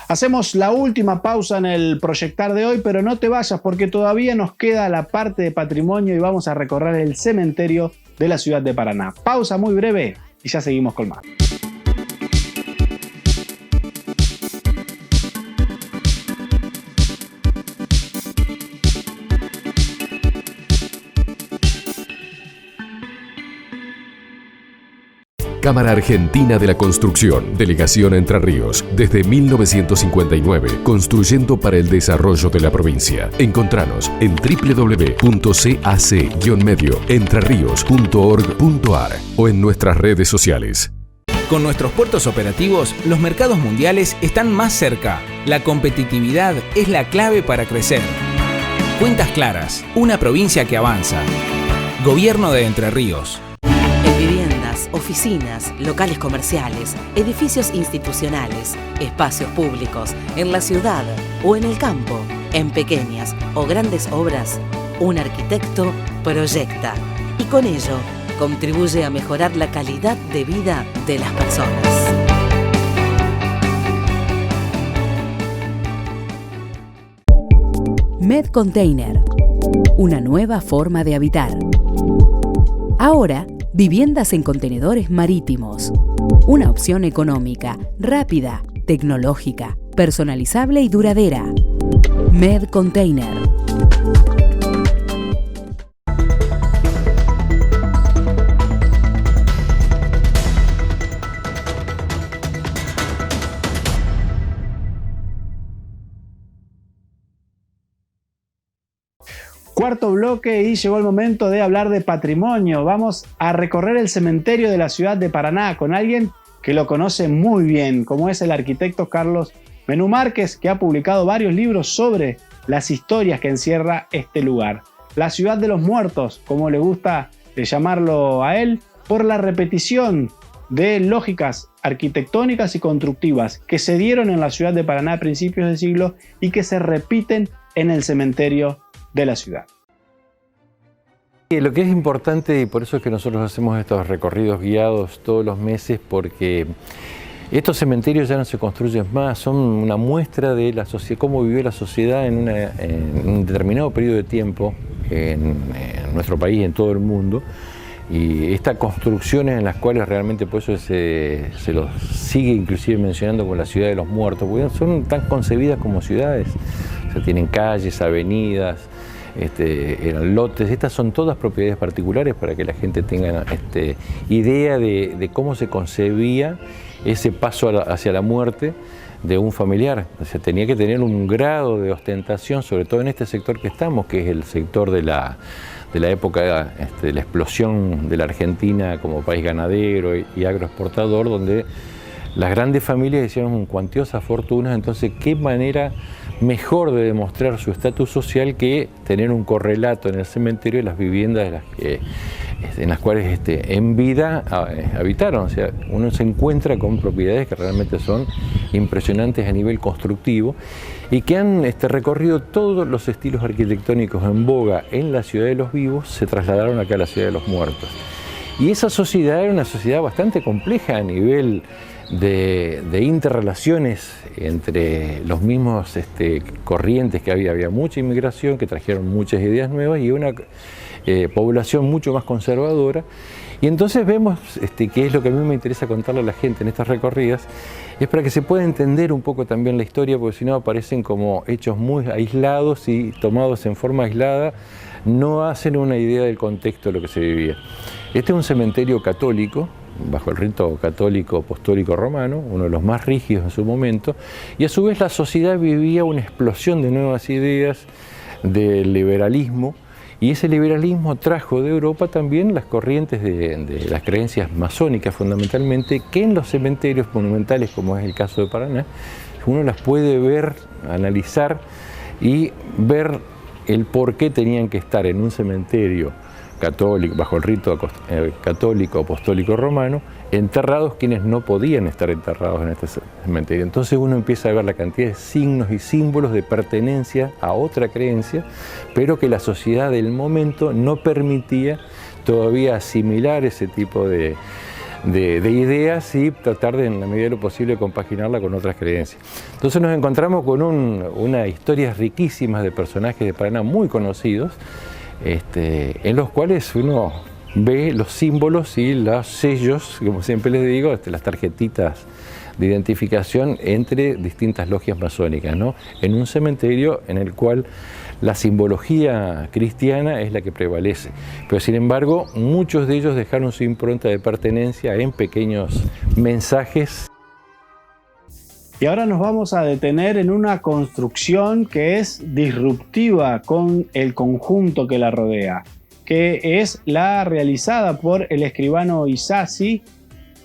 [SPEAKER 1] Hacemos la última pausa en el proyectar de hoy, pero no te vayas porque todavía nos queda la parte de patrimonio y vamos a recorrer el cementerio de la ciudad de Paraná. Pausa muy breve y ya seguimos con más.
[SPEAKER 4] Cámara Argentina de la Construcción, Delegación Entre Ríos, desde 1959, construyendo para el desarrollo de la provincia. Encontranos en www.cac-medioentreríos.org.ar o en nuestras redes sociales.
[SPEAKER 11] Con nuestros puertos operativos, los mercados mundiales están más cerca. La competitividad es la clave para crecer. Cuentas claras, una provincia que avanza. Gobierno de Entre Ríos.
[SPEAKER 12] Viviendas, oficinas, locales comerciales, edificios institucionales, espacios públicos, en la ciudad o en el campo, en pequeñas o grandes obras, un arquitecto proyecta y con ello contribuye a mejorar la calidad de vida de las personas.
[SPEAKER 2] Medcontainer, una nueva forma de habitar. Ahora, viviendas en contenedores marítimos. Una opción económica, rápida, tecnológica, personalizable y duradera. Medcontainer.
[SPEAKER 1] Cuarto bloque y llegó el momento de hablar de patrimonio. Vamos a recorrer el cementerio de la ciudad de Paraná con alguien que lo conoce muy bien, como es el arquitecto Carlos Menú Márquez, que ha publicado varios libros sobre las historias que encierra este lugar. La ciudad de los muertos, como le gusta llamarlo a él, por la repetición de lógicas arquitectónicas y constructivas que se dieron en la ciudad de Paraná a principios del siglo y que se repiten en el cementerio de la ciudad.
[SPEAKER 13] Lo que es importante, y por eso es que nosotros hacemos estos recorridos guiados todos los meses, porque estos cementerios ya no se construyen más, son una muestra de la sociedad, cómo vivió la sociedad en un determinado periodo de tiempo en nuestro país y en todo el mundo. Y estas construcciones en las cuales realmente, por eso se los sigue inclusive mencionando con la ciudad de los muertos, porque son tan concebidas como ciudades. O sea, tienen calles, avenidas, eran lotes. Estas son todas propiedades particulares para que la gente tenga idea de cómo se concebía ese paso hacia la muerte de un familiar. O sea, tenía que tener un grado de ostentación, sobre todo en este sector que estamos, que es el sector de la época de la explosión de la Argentina como país ganadero y agroexportador, donde las grandes familias hicieron cuantiosas fortunas. Entonces, ¿qué manera mejor de demostrar su estatus social que tener un correlato en el cementerio de las viviendas en las cuales en vida habitaron? O sea, uno se encuentra con propiedades que realmente son impresionantes a nivel constructivo y que han recorrido todos los estilos arquitectónicos en boga en la ciudad de los vivos, se trasladaron acá a la ciudad de los muertos. Y esa sociedad era una sociedad bastante compleja a nivel de interrelaciones entre los mismos corrientes que había. Había mucha inmigración que trajeron muchas ideas nuevas y una población mucho más conservadora. Y entonces vemos que es lo que a mí me interesa contarle a la gente en estas recorridas, es para que se pueda entender un poco también la historia, porque si no aparecen como hechos muy aislados y tomados en forma aislada, no hacen una idea del contexto de lo que se vivía. Este es un cementerio católico, bajo el rito católico apostólico romano, uno de los más rígidos en su momento, y a su vez la sociedad vivía una explosión de nuevas ideas, del liberalismo, y ese liberalismo trajo de Europa también las corrientes de las creencias masónicas fundamentalmente, que en los cementerios monumentales, como es el caso de Paraná, uno las puede ver, analizar y ver el por qué tenían que estar en un cementerio católico, bajo el rito católico apostólico romano, enterrados quienes no podían estar enterrados en este cementerio. Entonces uno empieza a ver la cantidad de signos y símbolos de pertenencia a otra creencia, pero que la sociedad del momento no permitía todavía asimilar ese tipo de ideas y tratar de, en la medida de lo posible, compaginarla con otras creencias. Entonces nos encontramos con unas historias riquísimas de personajes de Paraná muy conocidos, en los cuales uno ve los símbolos y los sellos, como siempre les digo, las tarjetitas de identificación entre distintas logias masónicas, ¿no? En un cementerio en el cual la simbología cristiana es la que prevalece, pero sin embargo muchos de ellos dejaron su impronta de pertenencia en pequeños mensajes.
[SPEAKER 1] Y ahora nos vamos a detener en una construcción que es disruptiva con el conjunto que la rodea, que es la realizada por el escribano Isasi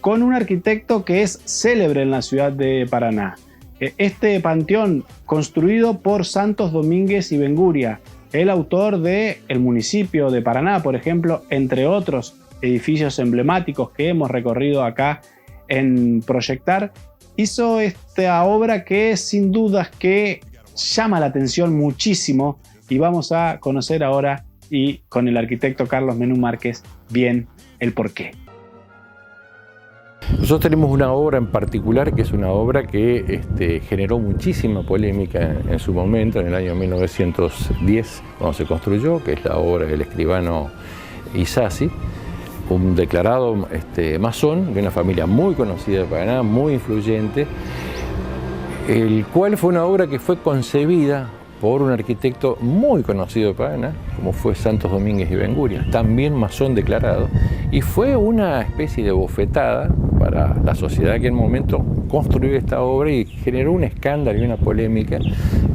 [SPEAKER 1] con un arquitecto que es célebre en la ciudad de Paraná. Este panteón, construido por Santos Domínguez y Benguria, el autor de el municipio de Paraná, por ejemplo, entre otros edificios emblemáticos que hemos recorrido acá en Proyectar, hizo esta obra que sin dudas que llama la atención muchísimo, y vamos a conocer ahora y con el arquitecto Carlos Menú Márquez bien el porqué.
[SPEAKER 13] Nosotros tenemos una obra en particular que es una obra que generó muchísima polémica en su momento, en el año 1910, cuando se construyó, que es la obra del escribano Isasi, un declarado masón de una familia muy conocida de Paraná, muy influyente, el cual fue una obra que fue concebida por un arquitecto muy conocido de Paraná, como fue Santos Domínguez y Benguria, también masón declarado, y fue una especie de bofetada para la sociedad que en el momento construyó esta obra y generó un escándalo y una polémica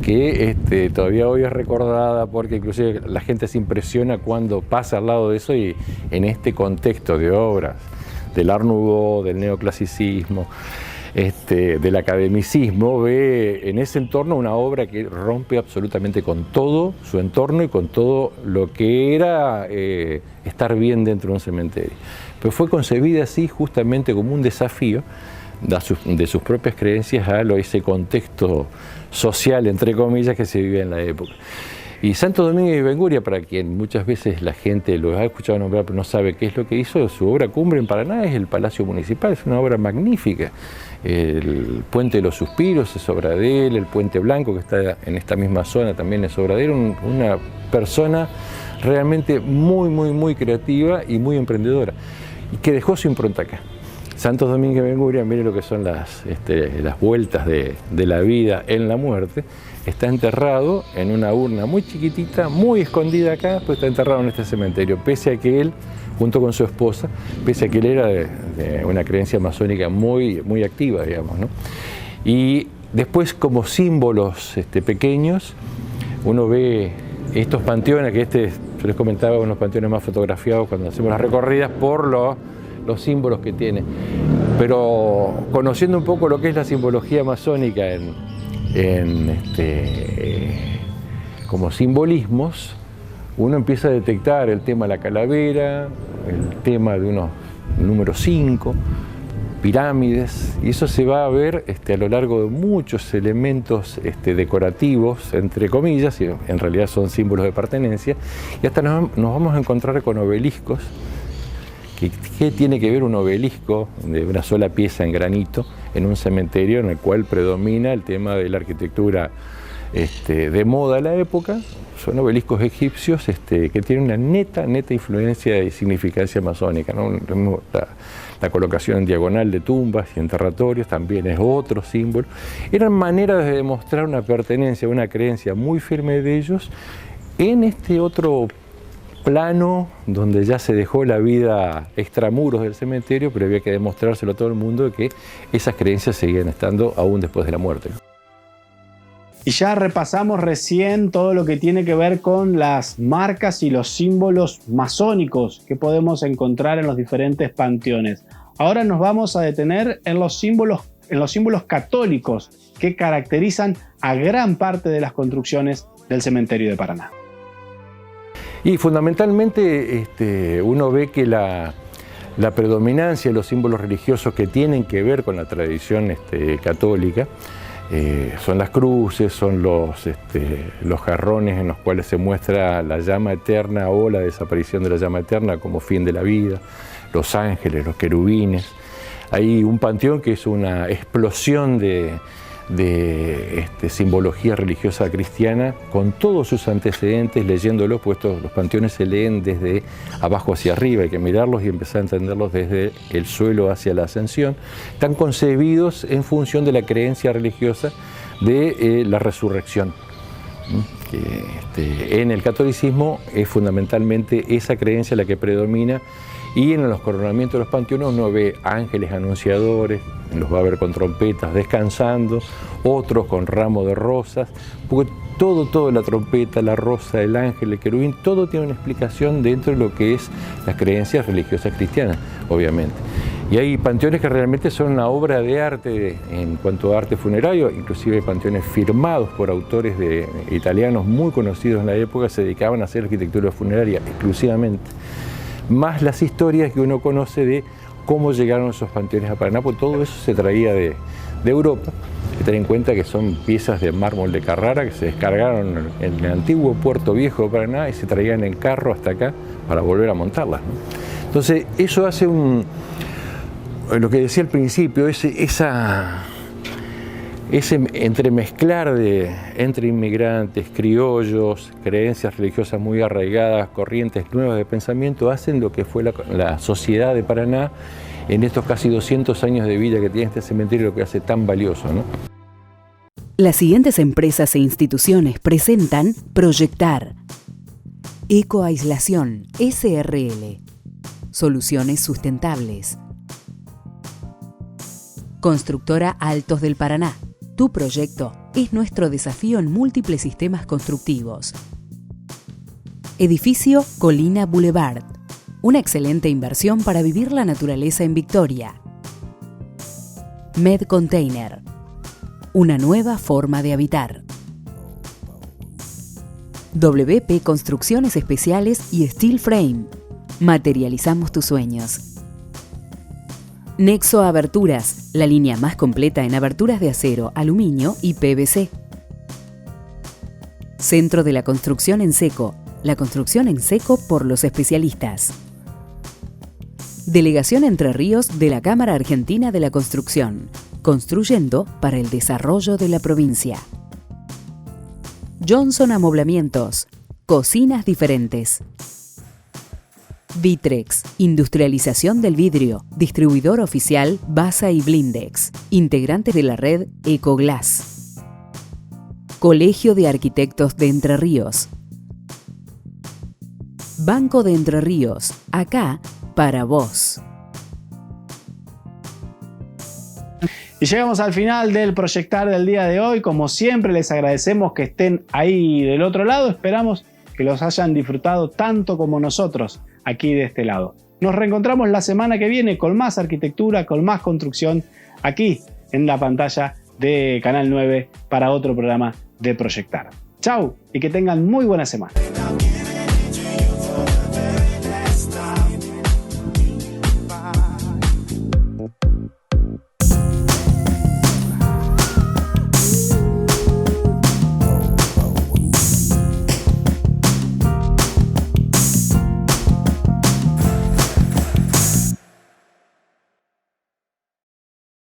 [SPEAKER 13] que todavía hoy es recordada, porque inclusive la gente se impresiona cuando pasa al lado de eso, y en este contexto de obras del Art Nouveau, del neoclasicismo, del academicismo, ve en ese entorno una obra que rompe absolutamente con todo su entorno y con todo lo que era estar bien dentro de un cementerio. Pero fue concebida así justamente como un desafío de sus propias creencias a ese contexto social, entre comillas, que se vivía en la época. Y Santos Domínguez y Benguria, para quien muchas veces la gente lo ha escuchado nombrar pero no sabe qué es lo que hizo, su obra cumbre en Paraná es el Palacio Municipal, es una obra magnífica. El Puente de los Suspiros es obra de él, el Puente Blanco, que está en esta misma zona, también es obra de él. Una persona realmente muy creativa y muy emprendedora, y que dejó su impronta acá. Santos Domínguez y Benguria, mire lo que son las vueltas de la vida en la muerte. Está enterrado en una urna muy chiquitita, muy escondida acá, pues está enterrado en este cementerio, pese a que él, junto con su esposa, pese a que él era de una creencia masónica muy activa, digamos, ¿no? Y después, como símbolos pequeños, uno ve estos panteones, que yo les comentaba, unos panteones más fotografiados cuando hacemos las recorridas por los símbolos que tiene. Pero conociendo un poco lo que es la simbología masónica como simbolismos, uno empieza a detectar el tema de la calavera, el tema de unos números 5, pirámides, y eso se va a ver a lo largo de muchos elementos decorativos, entre comillas, y en realidad son símbolos de pertenencia, y hasta nos vamos a encontrar con obeliscos ¿Qué tiene que ver un obelisco de una sola pieza en granito en un cementerio en el cual predomina el tema de la arquitectura de moda de la época? Son obeliscos egipcios que tienen una neta influencia y significancia masónica, ¿no? La colocación en diagonal de tumbas y enterratorios también es otro símbolo. Eran maneras de demostrar una pertenencia, una creencia muy firme de ellos en este otro plano donde ya se dejó la vida extramuros del cementerio, pero había que demostrárselo a todo el mundo de que esas creencias seguían estando aún después de la muerte, ¿no?
[SPEAKER 1] Y ya repasamos recién todo lo que tiene que ver con las marcas y los símbolos masónicos que podemos encontrar en los diferentes panteones. Ahora nos vamos a detener en los símbolos católicos que caracterizan a gran parte de las construcciones del cementerio de Paraná.
[SPEAKER 13] Y fundamentalmente uno ve que la predominancia de los símbolos religiosos que tienen que ver con la tradición católica son las cruces, son los jarrones en los cuales se muestra la llama eterna o la desaparición de la llama eterna como fin de la vida, los ángeles, los querubines. Hay un panteón que es una explosión de simbología religiosa cristiana con todos sus antecedentes, leyéndolos, pues los panteones se leen desde abajo hacia arriba, hay que mirarlos y empezar a entenderlos desde el suelo hacia la ascensión. Están concebidos en función de la creencia religiosa de la resurrección. En el catolicismo es fundamentalmente esa creencia la que predomina, y en los coronamientos de los panteones uno ve ángeles anunciadores, los va a ver con trompetas descansando, otros con ramo de rosas, porque todo, la trompeta, la rosa, el ángel, el querubín, todo tiene una explicación dentro de lo que es las creencias religiosas cristianas, obviamente. Y hay panteones que realmente son una obra de arte en cuanto a arte funerario, inclusive hay panteones firmados por autores italianos muy conocidos en la época, se dedicaban a hacer arquitectura funeraria exclusivamente. Más las historias que uno conoce de cómo llegaron esos panteones a Paraná, porque todo eso se traía de Europa. Hay que tener en cuenta que son piezas de mármol de Carrara que se descargaron en el antiguo puerto viejo de Paraná y se traían en carro hasta acá para volver a montarlas, ¿no? Entonces eso hace lo que decía al principio, ese entremezclar entre inmigrantes, criollos, creencias religiosas muy arraigadas, corrientes nuevas de pensamiento, hacen lo que fue la sociedad de Paraná en estos casi 200 años de vida que tiene este cementerio, lo que hace tan valioso, ¿no?
[SPEAKER 2] Las siguientes empresas e instituciones presentan Proyectar, Ecoaislación SRL, Soluciones Sustentables, Constructora Altos del Paraná. Tu proyecto es nuestro desafío en múltiples sistemas constructivos. Edificio Colina Boulevard. Una excelente inversión para vivir la naturaleza en Victoria. Med Container. Una nueva forma de habitar. WP Construcciones Especiales y Steel Frame. Materializamos tus sueños. Nexo Aberturas, la línea más completa en aberturas de acero, aluminio y PVC. Centro de la Construcción en Seco, la construcción en seco por los especialistas. Delegación Entre Ríos de la Cámara Argentina de la Construcción, construyendo para el desarrollo de la provincia. Johnson Amoblamientos, cocinas diferentes. Vitrex, industrialización del vidrio, distribuidor oficial Basa y Blindex, integrante de la red Ecoglass. Colegio de Arquitectos de Entre Ríos. Banco de Entre Ríos, acá para vos.
[SPEAKER 1] Y llegamos al final del Proyectar del día de hoy. Como siempre, les agradecemos que estén ahí del otro lado. Esperamos que los hayan disfrutado tanto como nosotros aquí de este lado. Nos reencontramos la semana que viene con más arquitectura, con más construcción, aquí en la pantalla de Canal 9 para otro programa de Proyectar. Chau y que tengan muy buena semana.